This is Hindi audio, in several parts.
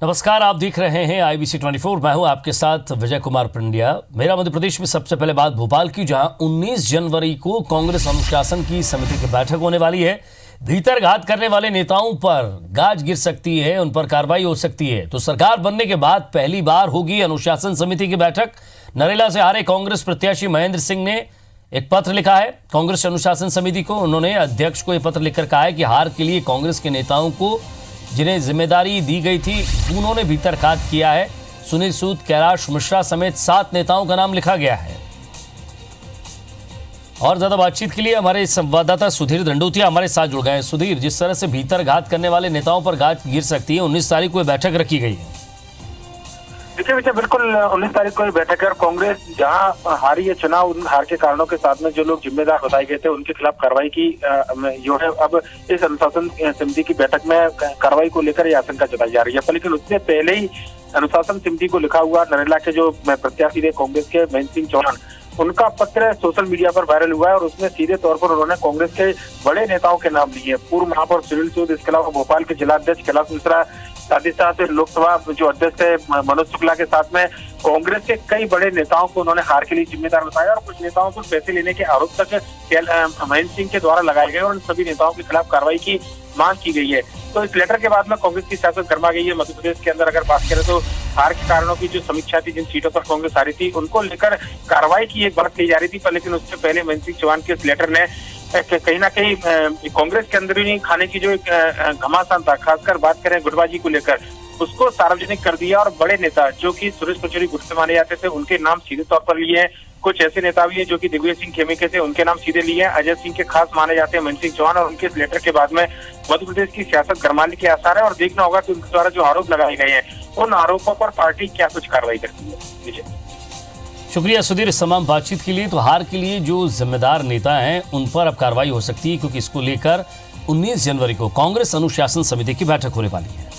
नमस्कार, आप देख रहे हैं IBC 24। मैं हूं आपके साथ विजय कुमार पंड्या। मेरा मध्य प्रदेश में सबसे पहले बात भोपाल की, जहां 19 जनवरी को कांग्रेस अनुशासन की समिति की बैठक होने वाली है। भीतरघात करने वाले नेताओं पर गाज गिर सकती है, उन पर कार्रवाई हो सकती है। तो सरकार बनने के बाद पहली बार होगी अनुशासन समिति की बैठक। नरेला से हारे कांग्रेस प्रत्याशी महेंद्र सिंह ने एक पत्र लिखा है कांग्रेस अनुशासन समिति को। उन्होंने अध्यक्ष को यह पत्र लिखकर कहा है कि हार के लिए कांग्रेस के नेताओं को जिन्हें जिम्मेदारी दी गई थी उन्होंने भीतरघात किया है। सुनील सूद, कैलाश मिश्रा समेत 7 नेताओं का नाम लिखा गया है। और ज्यादा बातचीत के लिए हमारे संवाददाता सुधीर दंडोतिया हमारे साथ जुड़ गए हैं। सुधीर, जिस तरह से भीतरघात करने वाले नेताओं पर गाज गिर सकती है, 19 तारीख को बैठक रखी गई है। देखिए विजय, बिल्कुल 19 तारीख को बैठक है और कांग्रेस जहां हारी है चुनाव, उन हार के कारणों के साथ में जो लोग जिम्मेदार बताए गए थे उनके खिलाफ कार्रवाई की जो है अब इस अनुशासन समिति की बैठक में कार्रवाई को लेकर यह आशंका जताई जा रही है। लेकिन उससे पहले ही अनुशासन समिति को लिखा हुआ नरेला के जो प्रत्याशी थे कांग्रेस के महेंद्र सिंह चौहान, उनका पत्र सोशल मीडिया पर वायरल हुआ है और उसमें सीधे तौर पर उन्होंने कांग्रेस के बड़े नेताओं के नाम लिए। पूर्व महापौर सुनील सूद, इसके अलावा भोपाल के जिलाध्यक्ष कैलाश मिश्रा, साथ ही साथ लोकसभा जो अध्यक्ष है मनोज शुक्ला के साथ में कांग्रेस के कई बड़े नेताओं को उन्होंने हार के लिए जिम्मेदार बताया और कुछ नेताओं पर पैसे लेने के आरोप तक महेंद्र सिंह के द्वारा लगाए गए और इन सभी नेताओं के खिलाफ कार्रवाई की मांग की गई है। तो इस लेटर के बाद में कांग्रेस की सियासत गर्मा गई है। मध्य प्रदेश के अंदर अगर बात करें तो हार के कारणों की जो समीक्षा थी, जिन सीटों पर कांग्रेस हारी थी, उनको लेकर कार्रवाई की एक बात कही जा रही थी। पर लेकिन उससे पहले महेंद्र सिंह चौहान के इस लेटर ने कहीं ना कहीं कांग्रेस के अंदर ही खाने की जो एक घमासान था, खासकर बात करें गुटबाजी को लेकर, उसको सार्वजनिक कर दिया और बड़े नेता जो कि सुरेश पचौरी गुट से माने जाते थे उनके नाम सीधे तौर पर लिए हैं। कुछ ऐसे नेता भी हैं जो कि दिग्विजय सिंह खेमे के थे, उनके नाम सीधे लिए हैं। अजय सिंह के खास माने जाते हैं महेंद्र सिंह चौहान और उनके इस लेटर के बाद में मध्य प्रदेश की सियासत गरमाने के आसार है और देखना होगा कि उनके द्वारा जो आरोप लगाए गए हैं उन आरोपों पर पार्टी क्या कुछ कार्रवाई करती है। विजय, शुक्रिया सुधीर इस तमाम बातचीत के लिए। तो हार के लिए जो जिम्मेदार नेता हैं उन पर अब कार्रवाई हो सकती है, क्योंकि इसको लेकर 19 जनवरी को कांग्रेस अनुशासन समिति की बैठक होने वाली है।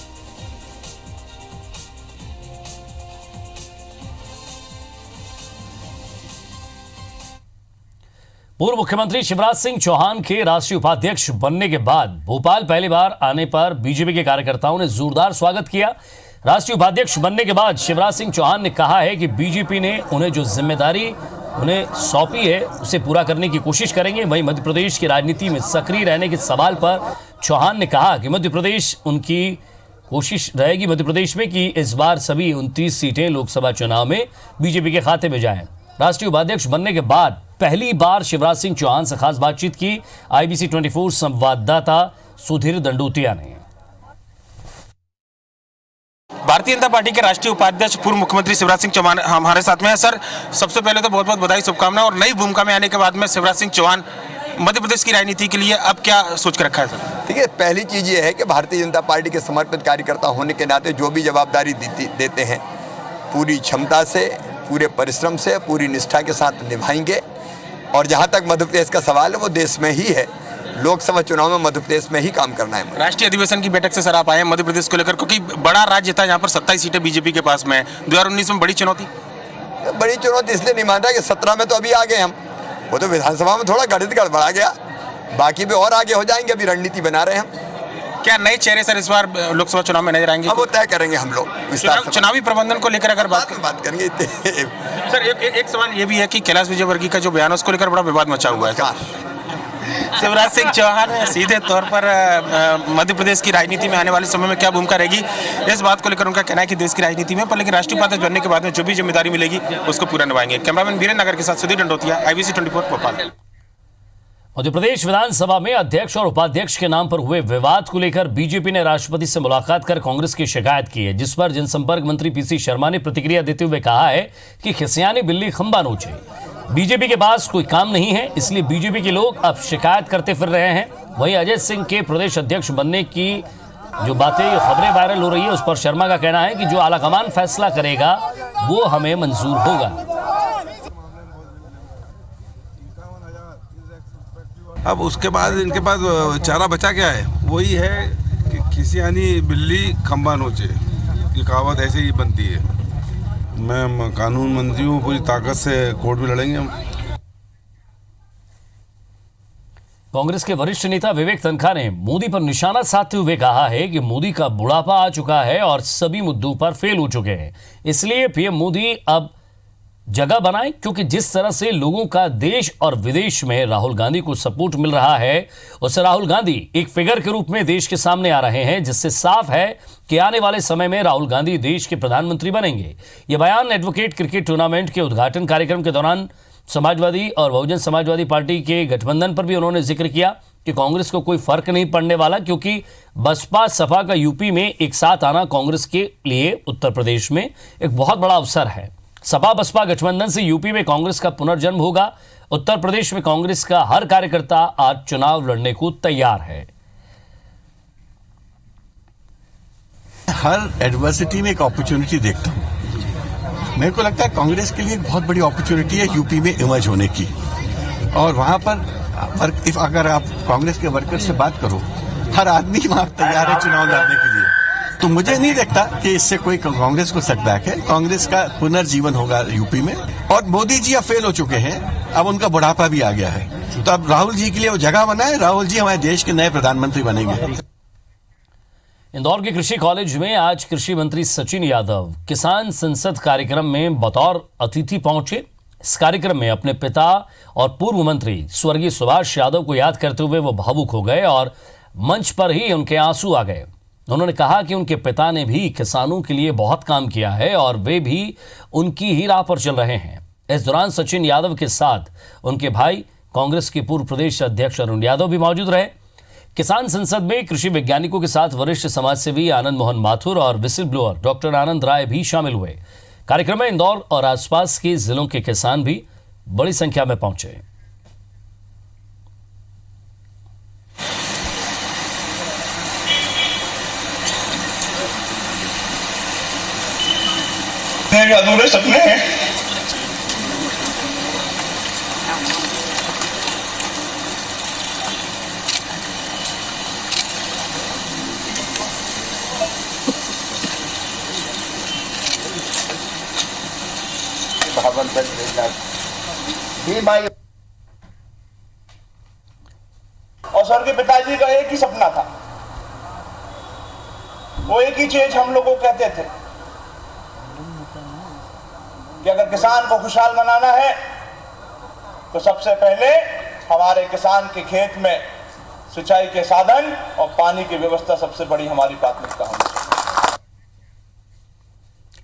पूर्व मुख्यमंत्री शिवराज सिंह चौहान के राष्ट्रीय उपाध्यक्ष बनने के बाद भोपाल पहली बार आने पर बीजेपी के कार्यकर्ताओं ने जोरदार स्वागत किया। राष्ट्रीय उपाध्यक्ष बनने के बाद शिवराज सिंह चौहान ने कहा है कि बीजेपी ने उन्हें जो जिम्मेदारी उन्हें सौंपी है उसे पूरा करने की कोशिश करेंगे। वहीं मध्य प्रदेश की राजनीति में सक्रिय रहने के सवाल पर चौहान ने कहा कि मध्य प्रदेश उनकी कोशिश रहेगी मध्य प्रदेश में कि इस बार सभी 29 सीटें लोकसभा चुनाव में बीजेपी के खाते में जाएं। राष्ट्रीय उपाध्यक्ष बनने के बाद पहली बार शिवराज सिंह चौहान से खास बातचीत की IBC 24 संवाददाता सुधीर दंडोतिया ने। भारतीय जनता पार्टी के राष्ट्रीय उपाध्यक्ष पूर्व मुख्यमंत्री शिवराज सिंह चौहान हमारे साथ में है। सर, सबसे पहले तो बहुत बहुत बधाई, शुभकामनाएं। और नई भूमिका में आने के बाद में शिवराज सिंह चौहान मध्य प्रदेश की राजनीति के लिए अब क्या सोच कर रखा है? सर देखिए, पहली चीज ये है कि भारतीय जनता पार्टी के समर्पित कार्यकर्ता होने के नाते जो भी जवाबदारी देते हैं पूरी क्षमता से, पूरे परिश्रम से, पूरी निष्ठा के साथ निभाएंगे। और जहाँ तक मध्य प्रदेश का सवाल है वो देश में ही है, लोकसभा चुनाव में मध्य प्रदेश में ही काम करना है। राष्ट्रीय अधिवेशन की बैठक से सर आप आए हैं मध्य प्रदेश को लेकर, क्योंकि बड़ा राज्य था, यहाँ पर 27 सीटें बीजेपी के पास में है। 2019 में बड़ी चुनौती इसलिए नहीं मान रहा कि 17 में तो अभी आ गए हम, वो तो विधानसभा में थोड़ा गणित गड़बड़ा गया, बाकी भी और आगे हो जाएंगे। अभी रणनीति बना रहे हैं हम। क्या नए चेहरे सर इस बार लोकसभा चुनाव में नजर आएंगे? अब वो तय करेंगे हम लोग। चुनावी प्रबंधन को लेकर अगर बात करेंगे सर, एक सवाल ये भी है कि कैलाश विजयवर्गीय का जो बयान है उसको लेकर बड़ा विवाद मचा हुआ है। शिवराज सिंह चौहान सीधे तौर पर मध्य प्रदेश की राजनीति में आने वाले समय में क्या भूमिका रहेगी, इस बात को लेकर उनका कहना है कि देश की राजनीति में, पर लेकिन राष्ट्रीय उपाध्यक्ष बनने के बाद में जो भी जिम्मेदारी मिलेगी उसको पूरा निभाएंगे। कैमरामैन वीरेंद्र नगर के साथ सुधीर दंडोतिया, IBC 24 भोपाल। मध्य प्रदेश विधानसभा में अध्यक्ष और उपाध्यक्ष के नाम पर हुए विवाद को लेकर बीजेपी ने राष्ट्रपति से मुलाकात कर कांग्रेस की शिकायत की है, जिस पर जनसंपर्क मंत्री PC शर्मा ने प्रतिक्रिया देते हुए कहा है कि खिसियानी बिल्ली खंबा नोचे। बीजेपी के पास कोई काम नहीं है, इसलिए बीजेपी के लोग अब शिकायत करते फिर रहे हैं। वहीं अजय सिंह के प्रदेश अध्यक्ष बनने की जो बातें खबरें वायरल हो रही है उस पर शर्मा का कहना है कि जो आलाकमान फैसला करेगा वो हमें मंजूर होगा। अब उसके बाद इनके पास चारा बचा क्या है? वही है कि खिसियानी बिल्ली खंबा नोचे, ये कहावत ऐसे ही बनती है। मैं कानून मंत्री हूँ, पूरी ताकत से कोर्ट में लड़ेंगे हम। कांग्रेस के वरिष्ठ नेता विवेक तनखा ने मोदी पर निशाना साधते हुए कहा है कि मोदी का बुढ़ापा आ चुका है और सभी मुद्दों पर फेल हो चुके हैं। इसलिए पीएम मोदी अब जगह बनाए, क्योंकि जिस तरह से लोगों का देश और विदेश में राहुल गांधी को सपोर्ट मिल रहा है, उससे राहुल गांधी एक फिगर के रूप में देश के सामने आ रहे हैं, जिससे साफ है कि आने वाले समय में राहुल गांधी देश के प्रधानमंत्री बनेंगे। यह बयान एडवोकेट क्रिकेट टूर्नामेंट के उद्घाटन कार्यक्रम के दौरान समाजवादी और बहुजन समाजवादी पार्टी के गठबंधन पर भी उन्होंने जिक्र किया कि कांग्रेस को कोई फर्क नहीं पड़ने वाला, क्योंकि बसपा सपा का यूपी में एक साथ आना कांग्रेस के लिए उत्तर प्रदेश में एक बहुत बड़ा अवसर है। सपा बसपा गठबंधन से यूपी में कांग्रेस का पुनर्जन्म होगा। उत्तर प्रदेश में कांग्रेस का हर कार्यकर्ता आज चुनाव लड़ने को तैयार है। हर एडवर्सिटी में एक अपॉर्चुनिटी देखता हूँ। मेरे को लगता है कांग्रेस के लिए एक बहुत बड़ी अपॉर्चुनिटी है यूपी में इमर्ज होने की, और वहां पर अगर आप कांग्रेस के वर्कर से बात करो, हर आदमी वहां तैयार है चुनाव लड़ने के लिए। तो मुझे नहीं लगता कि इससे कोई कांग्रेस को सेटबैक है। कांग्रेस का पुनर्जीवन होगा यूपी में, और मोदी जी अब फेल हो चुके हैं, अब उनका बुढ़ापा भी आ गया है। तो अब राहुल जी के लिए वो जगह बनाए, राहुल जी हमारे देश के नए प्रधानमंत्री बनेंगे। इंदौर के कृषि कॉलेज में आज कृषि मंत्री सचिन यादव किसान संसद कार्यक्रम में बतौर अतिथि पहुंचे। इस कार्यक्रम में अपने पिता और पूर्व मंत्री स्वर्गीय सुभाष यादव को याद करते हुए वो भावुक हो गए और मंच पर ही उनके आंसू आ गए। उन्होंने कहा कि उनके पिता ने भी किसानों के लिए बहुत काम किया है और वे भी उनकी ही राह पर चल रहे हैं। इस दौरान सचिन यादव के साथ उनके भाई कांग्रेस के पूर्व प्रदेश अध्यक्ष अरुण यादव भी मौजूद रहे। किसान संसद में कृषि वैज्ञानिकों के साथ वरिष्ठ समाजसेवी आनंद मोहन माथुर और विसिल ब्लोअर डॉक्टर आनंद राय भी शामिल हुए। कार्यक्रम में इंदौर और आसपास के जिलों के किसान भी बड़ी संख्या में पहुंचे। अधूरे सपने हैं। और स्वर्गीय पिताजी का एक ही सपना था, वो एक ही चीज हम लोगों को कहते थे कि अगर किसान को खुशहाल बनाना है तो सबसे पहले हमारे किसान के खेत में सिंचाई के साधन और पानी की व्यवस्था सबसे बड़ी हमारी प्राथमिकता होगी।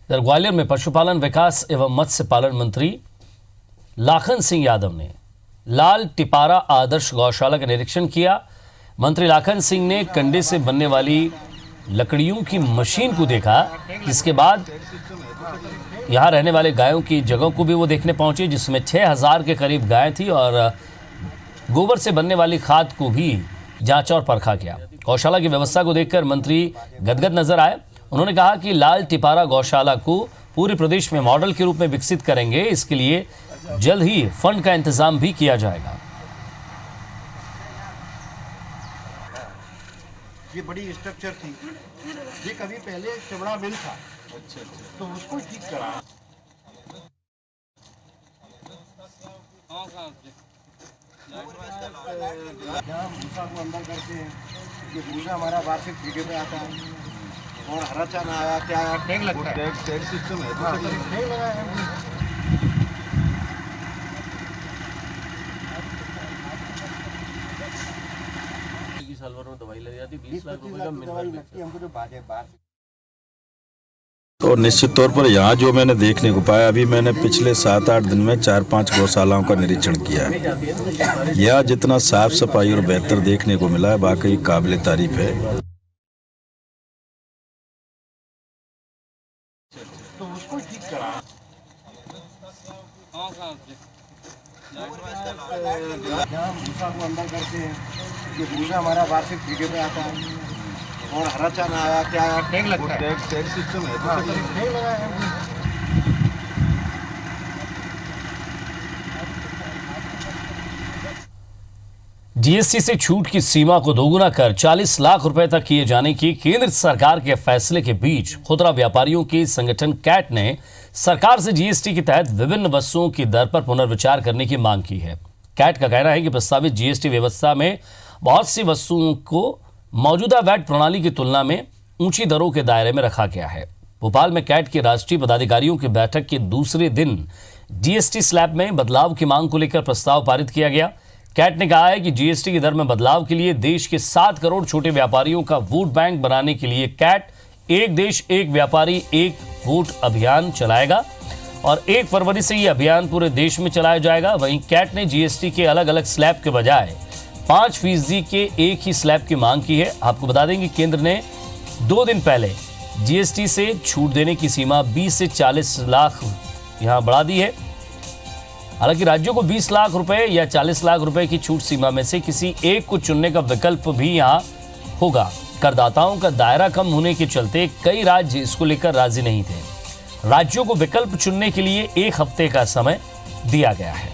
इधर ग्वालियर में पशुपालन विकास एवं मत्स्य पालन मंत्री लाखन सिंह यादव ने लाल टिपारा आदर्श गौशाला का निरीक्षण किया। मंत्री लाखन सिंह ने कंडे से बनने वाली लकड़ियों की मशीन को देखा, जिसके बाद यहाँ रहने वाले गायों की जगह को भी वो देखने पहुंचे, जिसमें 6000 के करीब गायें थी और गोबर से बनने वाली खाद को भी जांचा और परखा गया। गौशाला की व्यवस्था को देखकर मंत्री गदगद नजर आए। उन्होंने कहा कि लाल टिपारा गौशाला को पूरे प्रदेश में मॉडल के रूप में विकसित करेंगे। इसके लिए जल्द ही फंड का इंतजाम भी किया जाएगा। ये बड़ी स्ट्रक्चर थी, ये कभी पहले चबड़ा मिल था। अच्छा, तो उसको ठीक करा। भूसा को अंदर करते हैं, ये भूसा हमारा वार्षिक ठेके पे आता है, और हरा चना आया, क्या आया, टैग लगता है। टैग सिस्टम है, टैग लगा है। साल भर में दवाई लग जाती, 20 लाख रुपए का दवाई लगती है हमको जो बाहर। तो निश्चित तौर पर यहाँ जो मैंने देखने को पाया, अभी मैंने पिछले 7-8 दिन में 4-5 गौशालाओं का निरीक्षण किया है। यह जितना साफ सफाई और बेहतर देखने को मिला है, वाकई काबिल तारीफ है। तो उसको ठीक करा। भूसा को अंदर करते हैं, ये भूसा हमारा वार्षिक ठेके पे आता है, और हरा चना आया, क्या आया, टैग लगता है। टैग सिस्टम है, टैग लगा है। जीएसटी से छूट की सीमा को दोगुना कर 40 लाख रुपए तक किए जाने की केंद्र सरकार के फैसले के बीच खुदरा व्यापारियों के संगठन कैट ने सरकार से जीएसटी के तहत विभिन्न वस्तुओं की दर पर पुनर्विचार करने की मांग की है। कैट का कहना है कि प्रस्तावित जीएसटी व्यवस्था में बहुत सी वस्तुओं को मौजूदा वैट प्रणाली की तुलना में ऊंची दरों के दायरे में रखा गया है। भोपाल में कैट के राष्ट्रीय पदाधिकारियों की बैठक के दूसरे दिन जीएसटी स्लैब में बदलाव की मांग को लेकर प्रस्ताव पारित किया गया। कैट ने कहा है कि जीएसटी की दर में बदलाव के लिए देश के 7 करोड़ छोटे व्यापारियों का वोट बैंक बनाने के लिए कैट एक देश एक व्यापारी एक वोट अभियान चलाएगा और 1 फरवरी से यह अभियान पूरे देश में चलाया जाएगा। वहीं कैट ने जीएसटी के अलग अलग स्लैब के बजाय 5% के एक ही स्लैब की मांग की है। आपको बता दें कि केंद्र ने 2 दिन पहले जीएसटी से छूट देने की सीमा 20 से 40 लाख यहां बढ़ा दी है। हालांकि राज्यों को 20 लाख रुपए या 40 लाख रुपए की छूट सीमा में से किसी एक को चुनने का विकल्प भी यहां होगा। करदाताओं का दायरा कम होने के चलते कई राज्य इसको लेकर राजी नहीं थे। राज्यों को विकल्प चुनने के लिए 1 हफ्ते का समय दिया गया है।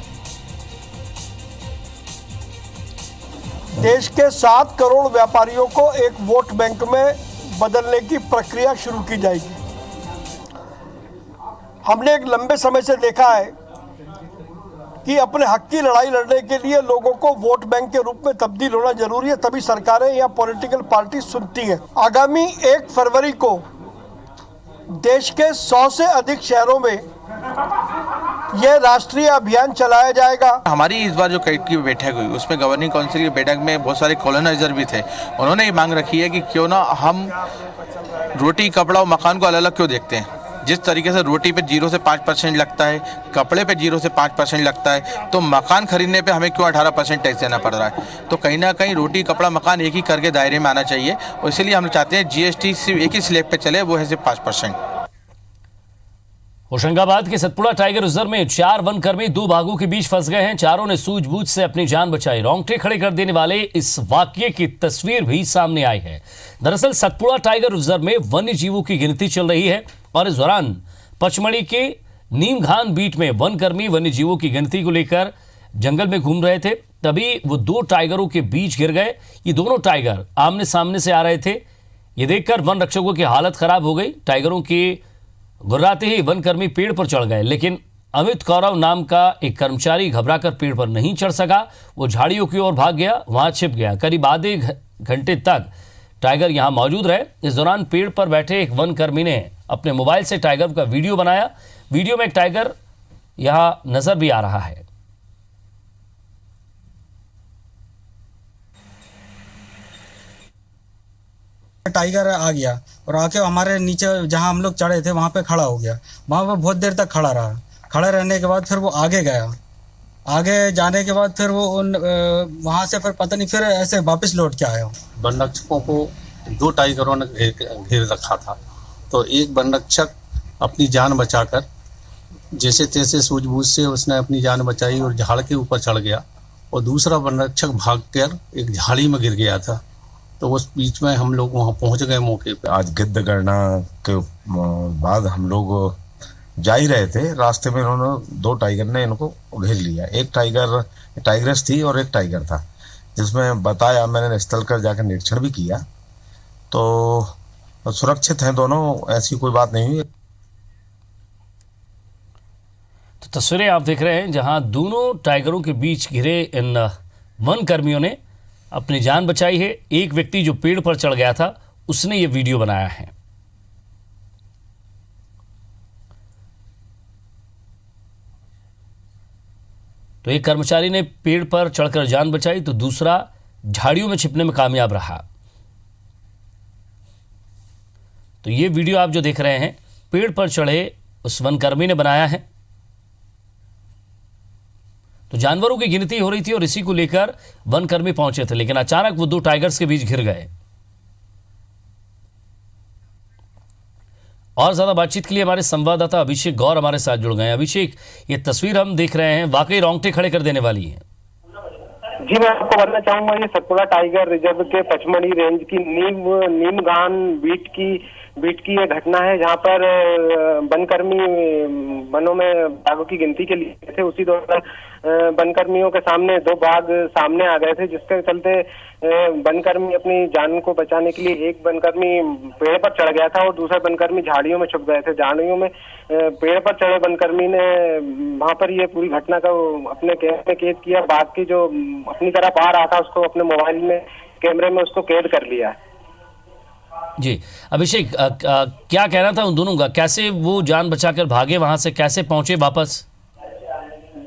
देश के 7 करोड़ व्यापारियों को एक वोट बैंक में बदलने की प्रक्रिया शुरू की जाएगी। हमने एक लंबे समय से देखा है कि अपने हक की लड़ाई लड़ने के लिए लोगों को वोट बैंक के रूप में तब्दील होना जरूरी है, तभी सरकारें या पॉलिटिकल पार्टी सुनती हैं। आगामी 1 फरवरी को देश के 100 से अधिक शहरों में यह राष्ट्रीय अभियान चलाया जाएगा। हमारी इस बार जो कैट की बैठक हुई उसमें गवर्निंग काउंसिल की बैठक में बहुत सारे कॉलोनाइजर भी थे। उन्होंने ये मांग रखी है कि क्यों ना हम रोटी, कपड़ा और मकान को अलग अलग क्यों देखते हैं। जिस तरीके से रोटी पे 0 से 5% लगता है, कपड़े पे 0 से 5% लगता है, तो मकान खरीदने पे हमें क्यों 18% टैक्स देना पड़ रहा है। तो कहीं ना कहीं रोटी, कपड़ा, मकान एक ही करके दायरे में आना चाहिए और इसीलिए हम चाहते हैं जीएसटी सिर्फ एक ही स्लैब पे चले, वो है सिर्फ 5%। होशंगाबाद के सतपुड़ा टाइगर रिजर्व में 4 वनकर्मी 2 बाघों के बीच फंस गए हैं। चारों ने सूझबूझ से अपनी जान बचाई। रोंगटे खड़े कर देने वाले इस वाकये की तस्वीर भी सामने आई है। दरअसल सतपुड़ा टाइगर रिजर्व में वन्य जीवों की गिनती चल रही है और इस दौरान पचमढ़ी के नीमघान बीट में वनकर्मी वन्य जीवों की गिनती को लेकर जंगल में घूम रहे थे। तभी वो 2 टाइगरों के बीच गिर गए। ये दोनों टाइगर आमने सामने से आ रहे थे। ये देखकर वन रक्षकों की हालत खराब हो गई। टाइगरों के गुर्राते ही वनकर्मी पेड़ पर चढ़ गए, लेकिन अमित कौरव नाम का एक कर्मचारी घबराकर पेड़ पर नहीं चढ़ सका। वो झाड़ियों की ओर भाग गया, वहां छिप गया। करीब आधे घंटे तक टाइगर यहां मौजूद रहे। इस दौरान पेड़ पर बैठे एक वनकर्मी ने अपने मोबाइल से टाइगर का वीडियो बनाया। वीडियो में एक टाइगर यहां नजर भी आ रहा है। टाइगर आ गया और आके हमारे नीचे जहां हम लोग चढ़े थे वहां पे खड़ा हो गया। वहां पे बहुत देर तक खड़ा रहा। खड़ा रहने के बाद फिर वो आगे गया। आगे जाने के बाद फिर वो वहां से फिर पता नहीं फिर ऐसे वापस लौट के आया। वन रक्षकों को 2 टाइगरों ने घेर रखा था, तो एक वन रक्षक अपनी जान बचाकर जैसे तैसे सूझबूझ से उसने अपनी जान बचाई और झाड़ के ऊपर चढ़ गया और दूसरा वन रक्षक भागकर एक झाड़ी में गिर गया था। तो उस बीच में हम लोग वहाँ पहुँच गए मौके पे। आज गिद्ध गणना के बाद हम लोग जा ही रहे थे, रास्ते में उन्होंने 2 टाइगर ने इनको घेर लिया। एक टाइगरस थी और एक टाइगर था, जिसमें बताया, मैंने स्थल कर जाकर निरीक्षण भी किया तो सुरक्षित हैं दोनों, ऐसी कोई बात नहीं हुई। तो तस्वीरें आप देख रहे हैं जहां दोनों टाइगरों के बीच घिरे इन वन कर्मियों ने अपनी जान बचाई है। एक व्यक्ति जो पेड़ पर चढ़ गया था उसने ये वीडियो बनाया है। तो एक कर्मचारी ने पेड़ पर चढ़कर जान बचाई तो दूसरा झाड़ियों में छिपने में कामयाब रहा। तो ये वीडियो आप जो देख रहे हैं पेड़ पर चढ़े उस वनकर्मी ने बनाया है। तो जानवरों की गिनती हो रही थी और इसी को लेकर वनकर्मी पहुंचे थे, लेकिन अचानक वो 2 टाइगर्स के बीच घिर गए। और ज्यादा बातचीत के लिए हमारे संवाददाता अभिषेक गौर हमारे साथ जुड़ गए हैं। अभिषेक, ये तस्वीर हम देख रहे हैं वाकई रोंगटे खड़े कर देने वाली है। जी, मैं आपको बताना चाहूंगा ये सतपुड़ा टाइगर रिजर्व के पचमढ़ी रेंज की नीमघान बीट की बीच की ये घटना है, जहां पर वनकर्मी वनों में बाघों की गिनती के लिए थे। उसी दौरान वनकर्मियों के सामने 2 बाघ सामने आ गए थे, जिसके चलते वनकर्मी अपनी जान को बचाने के लिए एक वनकर्मी पेड़ पर चढ़ गया था और दूसरा वनकर्मी झाड़ियों में छुप गए थे। झाड़ियों में पेड़ पर चढ़े वनकर्मी ने वहां पर ये पूरी घटना का अपने कैमरे में कैद किया। बाघ की जो अपनी तरफ आ रहा था उसको अपने मोबाइल में कैमरे में उसको कैद कर लिया। जी अभिषेक, क्या कहना था उन दोनों का, कैसे वो जान बचाकर भागे वहां से, कैसे पहुंचे वापस?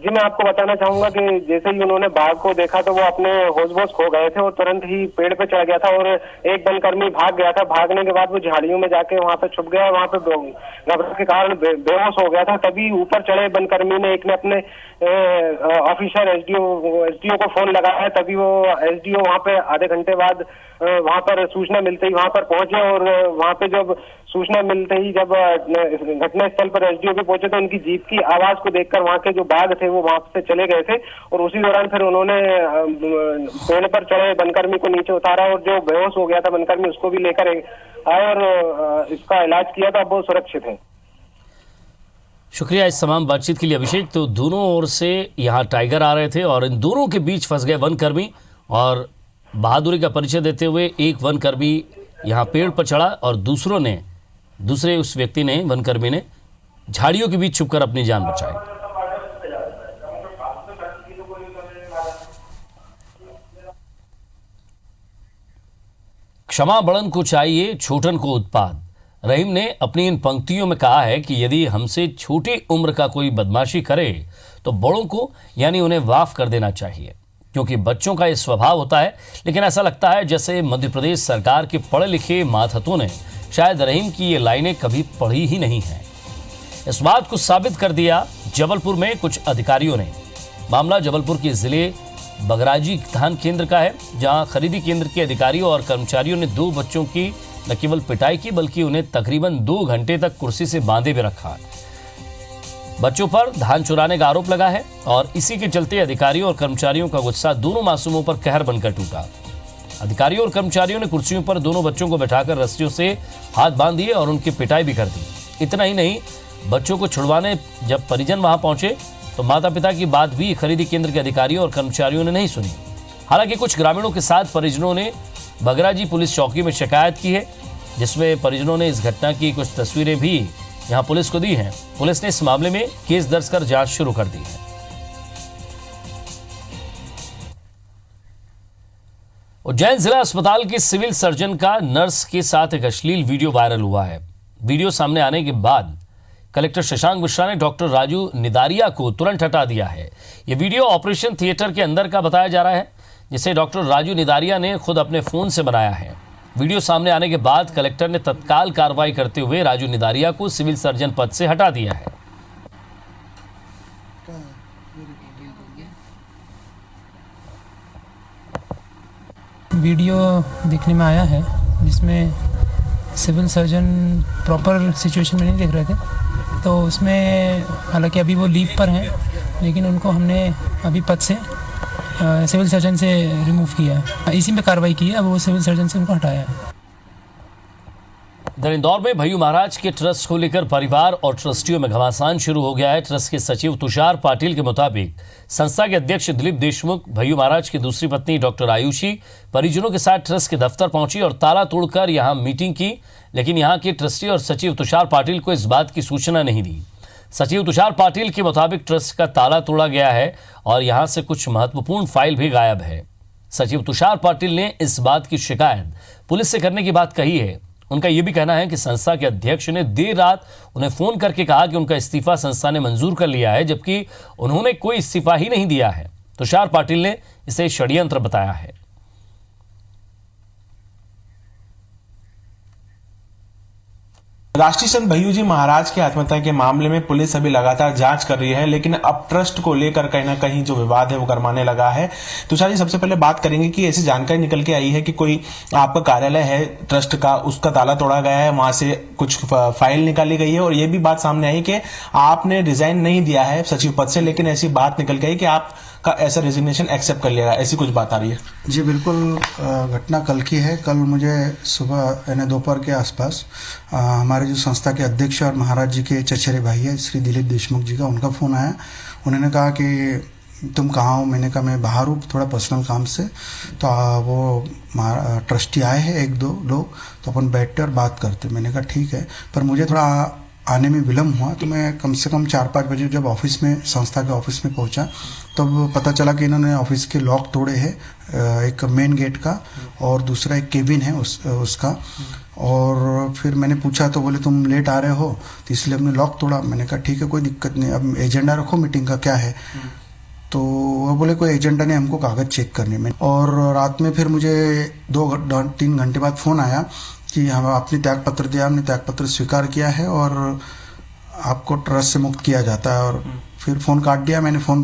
जी मैं आपको बताना चाहूंगा कि जैसे ही उन्होंने बाघ को देखा तो वो अपने होश खो गए थे और तुरंत ही पेड़ पे चढ़ गया था और एक वनकर्मी भाग गया था। भागने के बाद वो झाड़ियों में जाके वहां पे छुप गया, वहां पे घबराहट के कारण बेहोश हो गया था। तभी ऊपर चढ़े वनकर्मी ने एक ने अपने ऑफिसर एसडीओ को फोन लगाया। तभी वो एसडीओ वहां पे आधे घंटे बाद वहां पर सूचना मिलते ही वहां पर पहुंचे और वहां पे जब सूचना मिलते ही जब घटना स्थल पर एसडीओ पे पहुंचे तो उनकी जीप की आवाज को देखकर वहां के जो बाघ थे वो वहां से चले गए थे और उसी दौरान फिर उन्होंने पेड़ पर चढ़े वनकर्मी को नीचे उतारा और जो बेहोश हो गया था वनकर्मी उसको भी लेकर आए और इसका इलाज किया था। अब वो सुरक्षित है। शुक्रिया इस तमाम बातचीत के लिए अभिषेक। तो दोनों ओर से यहाँ टाइगर आ रहे थे और इन दोनों के बीच फंस गए वनकर्मी और बहादुरी का परिचय देते हुए एक वनकर्मी यहाँ पेड़ पर चढ़ा और दूसरे उस व्यक्ति ने, वनकर्मी ने, झाड़ियों के बीच छुपकर अपनी जान बचाई। क्षमा बड़न को चाहिए, छोटन को उत्पाद। रहीम ने अपनी इन पंक्तियों में कहा है कि यदि हमसे छोटी उम्र का कोई बदमाशी करे तो बड़ों को यानी उन्हें माफ कर देना चाहिए, क्योंकि बच्चों का यह स्वभाव होता है। लेकिन ऐसा लगता है जैसे मध्य प्रदेश सरकार के पढ़े लिखे मातहतों ने शायद रहीम की ये लाइनें कभी पढ़ी ही नहीं हैं। इस बात को साबित कर दिया जबलपुर में कुछ अधिकारियों ने। मामला जबलपुर के जिले बगराजी धान केंद्र का है, जहां खरीदी केंद्र के अधिकारियों और कर्मचारियों ने 2 बच्चों की न केवल पिटाई की बल्कि उन्हें तकरीबन 2 घंटे तक कुर्सी से बांधे भी रखा। बच्चों पर धान चुराने का आरोप लगा है और इसी के चलते अधिकारियों और कर्मचारियों का गुस्सा दोनों मासूमों पर कहर बनकर टूटा। अधिकारियों और कर्मचारियों ने कुर्सियों पर दोनों बच्चों को बैठाकर रस्सियों से हाथ बांध दिए और उनकी पिटाई भी कर दी। इतना ही नहीं, बच्चों को छुड़वाने जब परिजन वहां पहुंचे तो माता पिता की बात भी खरीदी केंद्र के अधिकारियों और कर्मचारियों ने नहीं सुनी। हालांकि कुछ ग्रामीणों के साथ परिजनों ने बगराजी पुलिस चौकी में शिकायत की है, जिसमें परिजनों ने इस घटना की कुछ तस्वीरें भी यहां पुलिस को दी हैं। पुलिस ने इस मामले में केस दर्ज कर जांच शुरू कर दी है। उज्जैन जिला अस्पताल के सिविल सर्जन का नर्स के साथ एक अश्लील वीडियो वायरल हुआ है। वीडियो सामने आने के बाद कलेक्टर शशांक मिश्रा ने डॉक्टर राजू निदारिया को तुरंत हटा दिया है। यह वीडियो ऑपरेशन थिएटर के अंदर का बताया जा रहा है, जिसे डॉक्टर राजू निदारिया ने खुद अपने फोन से बनाया है। वीडियो सामने आने के बाद कलेक्टर ने तत्काल कार्रवाई करते हुए राजू निदारिया को सिविल सर्जन पद से हटा दिया है। वीडियो देखने में आया है जिसमें सिविल सर्जन प्रॉपर सिचुएशन में नहीं देख रहे थे, तो उसमें हालांकि अभी वो लीव पर हैं, लेकिन उनको हमने अभी पद से सिविल सर्जन से रिमूव किया है। इसी में कार्रवाई की है, अब वो सिविल सर्जन से उनको हटाया है। इधर इंदौर में भय्यू महाराज के ट्रस्ट को लेकर परिवार और ट्रस्टियों में घमासान शुरू हो गया है। ट्रस्ट के सचिव तुषार पाटिल के मुताबिक संस्था के अध्यक्ष दिलीप देशमुख, भय्यू महाराज की दूसरी पत्नी डॉक्टर आयुषी परिजनों के साथ ट्रस्ट के दफ्तर पहुंची और ताला तोड़कर यहां मीटिंग की, लेकिन यहां के ट्रस्टी और सचिव तुषार पाटिल को इस बात की सूचना नहीं दी। सचिव तुषार पाटिल के मुताबिक ट्रस्ट का ताला तोड़ा गया है और यहां से कुछ महत्वपूर्ण फाइल भी गायब है। सचिव तुषार पाटिल ने इस बात की शिकायत पुलिस से करने की बात कही है। उनका यह भी कहना है कि संस्था के अध्यक्ष ने देर रात उन्हें फोन करके कहा कि उनका इस्तीफा संस्था ने मंजूर कर लिया है, जबकि उन्होंने कोई इस्तीफा ही नहीं दिया है। तुषार पाटिल ने इसे षड्यंत्र बताया है। राष्ट्रीय संत भय्यू जी महाराज की आत्महत्या के मामले में पुलिस अभी लगातार जांच कर रही है, लेकिन अब ट्रस्ट को लेकर कहीं ना कहीं जो विवाद है वो गरमाने लगा है। तुषार जी, सबसे पहले बात करेंगे कि ऐसी जानकारी निकल के आई है कि कोई आपका कार्यालय है ट्रस्ट का, उसका ताला तोड़ा गया है, वहां से कुछ फाइल निकाली गई है और ये भी बात सामने आई कि आपने रिजाइन नहीं दिया है सचिव पद से, लेकिन ऐसी बात निकल के आई कि आप का ऐसा रेजिग्नेशन एक्सेप्ट कर लेगा, ऐसी कुछ बात आ रही है? जी बिल्कुल, घटना कल की है। कल मुझे सुबह यानी दोपहर के आसपास हमारे जो संस्था के अध्यक्ष और महाराज जी के चचेरे भाई है श्री दिलीप देशमुख जी का, उनका फ़ोन आया। उन्होंने कहा कि तुम कहाँ हो? मैंने कहा मैं बाहर हूँ थोड़ा पर्सनल काम से। तो वो ट्रस्टी आए हैं एक दो लोग, तो अपन बैठते और बात करते। मैंने कहा ठीक है, पर मुझे थोड़ा आने में विलम्ब हुआ, तो मैं कम से कम 4-5 बजे जब ऑफिस में, संस्था के ऑफिस में पहुंचा, तब पता चला कि इन्होंने ऑफिस के लॉक तोड़े हैं, एक मेन गेट का और दूसरा एक केबिन है उसका। और फिर मैंने पूछा तो बोले तुम लेट आ रहे हो तो इसलिए हमने लॉक तोड़ा। मैंने कहा ठीक है कोई दिक्कत नहीं, अब एजेंडा रखो मीटिंग का क्या है। तो वो बोले कोई एजेंडा नहीं, हमको कागज़ चेक करने में। और रात में फिर मुझे 2-3 घंटे बाद फ़ोन आया कि हम आपने त्यागपत्र दिया, हमने त्यागपत्र स्वीकार किया है और आपको ट्रस्ट से मुक्त किया जाता है। और फिर फ़ोन काट दिया। मैंने फ़ोन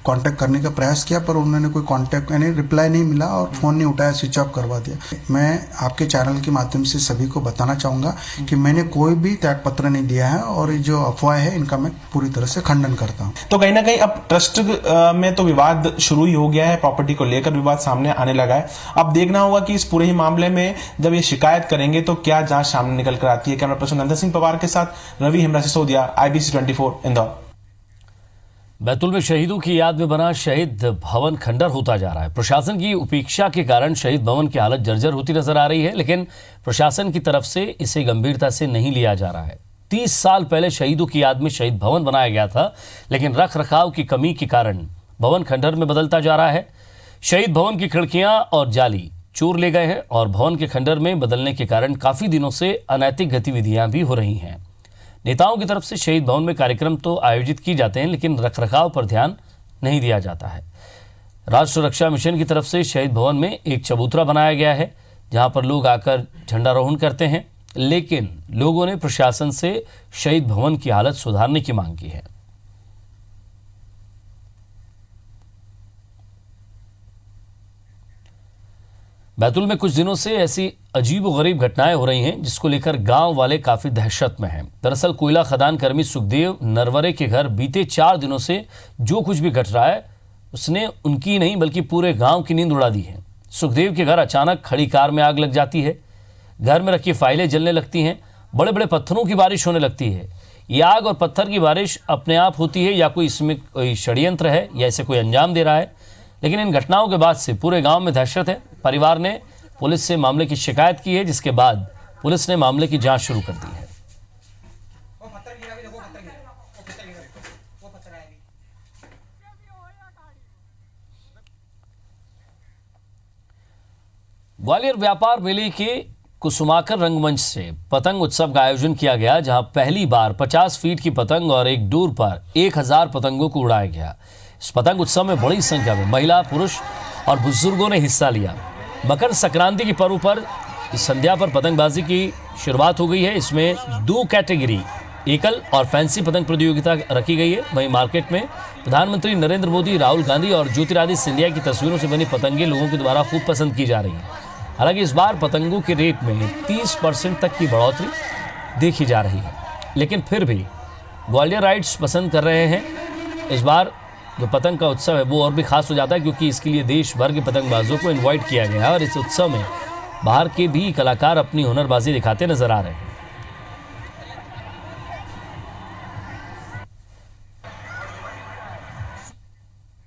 कांटेक्ट करने का प्रयास किया, पर उन्होंने कोई कांटेक्ट यानी रिप्लाई नहीं मिला और फ़ोन नहीं उठाया, स्विच ऑफ करवा दिया। मैं आपके चैनल के माध्यम से सभी को बताना चाहूँगा कि मैंने कोई भी त्यागपत्र नहीं दिया है और ये जो अफवाह है इनका मैं पूरी तरह से खंडन करता हूँ। तो कहीं ना कहीं अब ट्रस्ट में तो विवाद शुरू ही हो गया है, प्रॉपर्टी को लेकर विवाद सामने आने लगा है। अब देखना होगा कि इस पूरे ही मामले में जब ये शिकायत करेंगे तो क्या जांच सामने निकल कर आती है। कैमरा पर्सन नंदन सिंह पवार के साथ रवि हेमरा सिसोदिया, IBC 24 इंदौर। बैतूल में शहीदों की याद में बना शहीद भवन खंडर होता जा रहा है। प्रशासन की उपेक्षा के कारण शहीद भवन की हालत जर्जर होती नजर आ रही है, लेकिन प्रशासन की तरफ से इसे गंभीरता से नहीं लिया जा रहा है। 30 साल पहले शहीदों की याद में शहीद भवन बनाया गया था, लेकिन रख रखाव की कमी के कारण भवन खंडर में बदलता जा रहा है। शहीद भवन की खिड़कियां और जाली चोर ले गए हैं और भवन के खंडर में बदलने के कारण काफी दिनों से अनैतिक गतिविधियां भी हो रही हैं। नेताओं की तरफ से शहीद भवन में कार्यक्रम तो आयोजित किए जाते हैं, लेकिन रखरखाव पर ध्यान नहीं दिया जाता है। राष्ट्र रक्षा मिशन की तरफ से शहीद भवन में एक चबूतरा बनाया गया है, जहां पर लोग आकर झंडारोहण करते हैं, लेकिन लोगों ने प्रशासन से शहीद भवन की हालत सुधारने की मांग की है। बैतूल में कुछ दिनों से ऐसी अजीबोगरीब घटनाएं हो रही हैं, जिसको लेकर गांव वाले काफी दहशत में हैं। दरअसल कोयला खदान कर्मी सुखदेव नरवरे के घर बीते 4 दिनों से जो कुछ भी घट रहा है उसने उनकी नहीं बल्कि पूरे गांव की नींद उड़ा दी है। सुखदेव के घर अचानक खड़ी कार में आग लग जाती है, घर में रखी फाइलें जलने लगती हैं, बड़े बड़े पत्थरों की बारिश होने लगती है। ये आग और पत्थर की बारिश अपने आप होती है या कोई इसमें कोई षड्यंत्र है या इसे कोई अंजाम दे रहा है, लेकिन इन घटनाओं के बाद से पूरे गांव में दहशत है। परिवार ने पुलिस से मामले की शिकायत की है, जिसके बाद पुलिस ने मामले की जांच शुरू कर दी है। ग्वालियर व्यापार मेले के कुसुमाकर रंगमंच से पतंग उत्सव का आयोजन किया गया, जहां पहली बार 50 फीट की पतंग और एक डोर पर 1000 पतंगों को उड़ाया गया। इस पतंग उत्सव में बड़ी संख्या में महिला, पुरुष और बुजुर्गों ने हिस्सा लिया। मकर संक्रांति के पर्व पर इस संध्या पर पतंगबाजी की शुरुआत हो गई है। इसमें 2 कैटेगरी एकल और फैंसी पतंग प्रतियोगिता रखी गई है। वहीं मार्केट में प्रधानमंत्री नरेंद्र मोदी, राहुल गांधी और ज्योतिरादित्य सिंधिया की तस्वीरों से बनी पतंगें लोगों के द्वारा खूब पसंद की जा रही हैं। हालांकि इस बार पतंगों के रेट में 30% तक की बढ़ोतरी देखी जा रही है, लेकिन फिर भी ग्वालियर राइड्स पसंद कर रहे हैं। इस बार जो पतंग का उत्सव है वो और भी खास हो जाता है, क्योंकि इसके लिए देश भर के पतंगबाजों को इनवाइट किया गया है और इस उत्सव में बाहर के भी कलाकार अपनी हुनरबाजी दिखाते नजर आ रहे हैं।